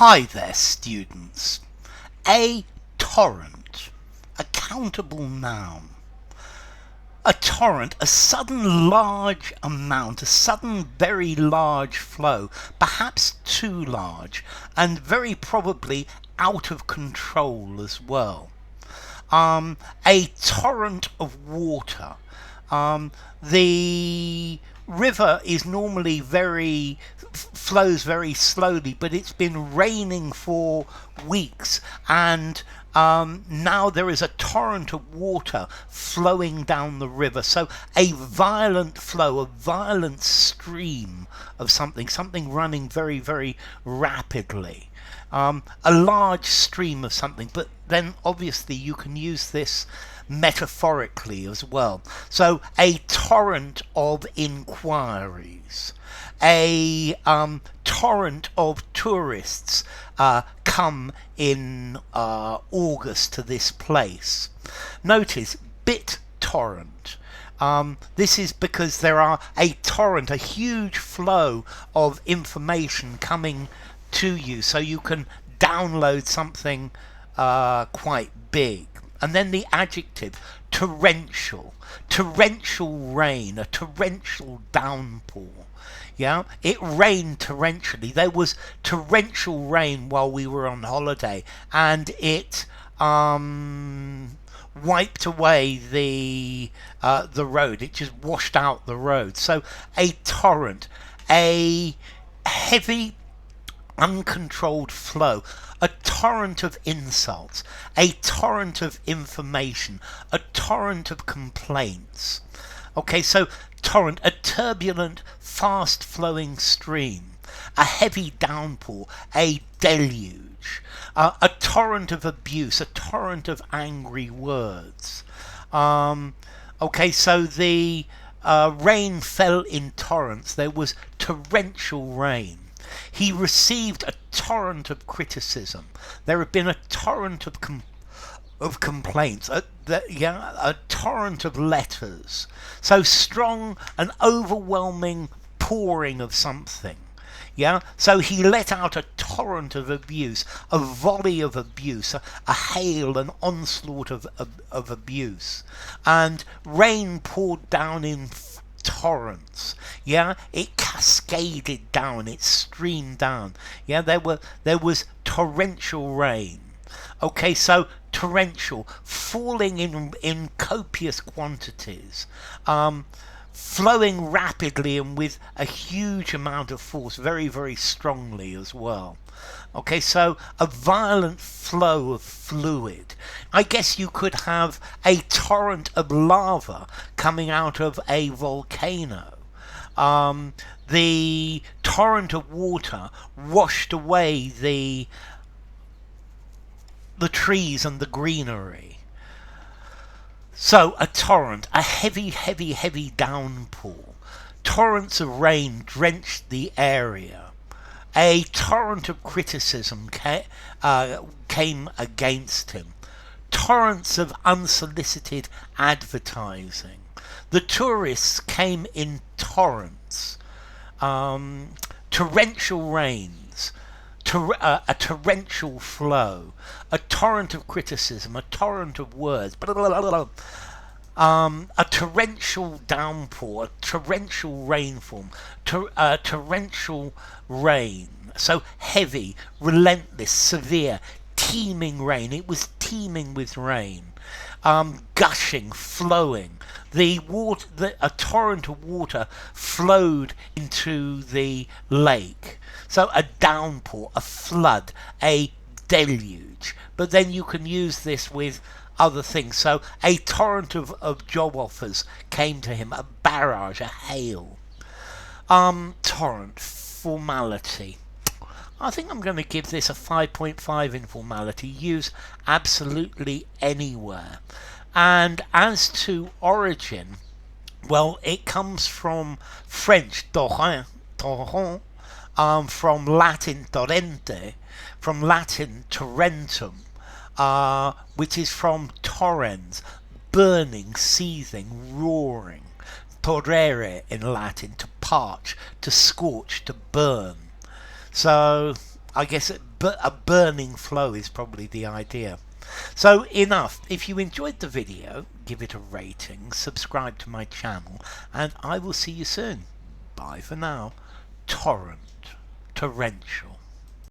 Hi there, students. A torrent, a countable noun. A torrent, a sudden large amount, a sudden very large flow, perhaps too large, and very probably out of control as well. A torrent of water. The river is normally flows very slowly, but it's been raining for weeks, and now there is a torrent of water flowing down the river. So a violent flow, a violent stream of something running very, very rapidly. A large stream of something, but then obviously you can use this metaphorically as well. So a torrent of inquiries, a torrent of tourists come in August to this place. Notice BitTorrent. This is because there are a torrent, a huge flow of information coming to you, so you can download something quite big. And then the adjective torrential, torrential rain, a torrential downpour. Yeah, it rained torrentially. There was torrential rain while we were on holiday, and it wiped away the road. It just washed out the road. So a torrent, a heavy uncontrolled flow, a torrent of insults, a torrent of information, a torrent of complaints. Okay, so torrent, a turbulent, fast-flowing stream, a heavy downpour, a deluge, a torrent of abuse, a torrent of angry words. Okay, so the rain fell in torrents. There was torrential rain. He received a torrent of criticism. There have been a torrent of complaints, a torrent of letters. So strong, an overwhelming pouring of something. Yeah, so he let out a torrent of abuse, a volley of abuse, a hail, an onslaught of abuse, and rain poured down in torrents. Yeah, it cascaded down, it streamed down. Yeah, there was torrential rain. Okay, so torrential, falling in copious quantities, flowing rapidly and with a huge amount of force, very, very strongly as well. Okay, so a violent flow of fluid. I guess you could have a torrent of lava coming out of a volcano. The torrent of water washed away the trees and the greenery. So a torrent, a heavy, heavy, heavy downpour. Torrents of rain drenched the area. A torrent of criticism came against him. Torrents of unsolicited advertising. The tourists came in torrents. Torrential rains. A torrential flow. A torrent of criticism. A torrent of words. A torrential downpour, a torrential rainfall, torrential rain. So heavy, relentless, severe, teeming rain. It was teeming with rain, gushing, flowing. A torrent of water flowed into the lake. So a downpour, a flood, a deluge. But then you can use this with other things. So a torrent of job offers came to him, a barrage, a hail. Torrent, formality. I think I'm going to give this a 5.5 in formality. Use absolutely anywhere. And as to origin, well, it comes from French torrent, from Latin torrente, from Latin torrentum, which is from torrens, burning, seething, roaring. Torrere in Latin, to parch, to scorch, to burn. So I guess a burning flow is probably the idea. So enough. If you enjoyed the video, give it a rating, subscribe to my channel, and I will see you soon. Bye for now. Torrent Torrential.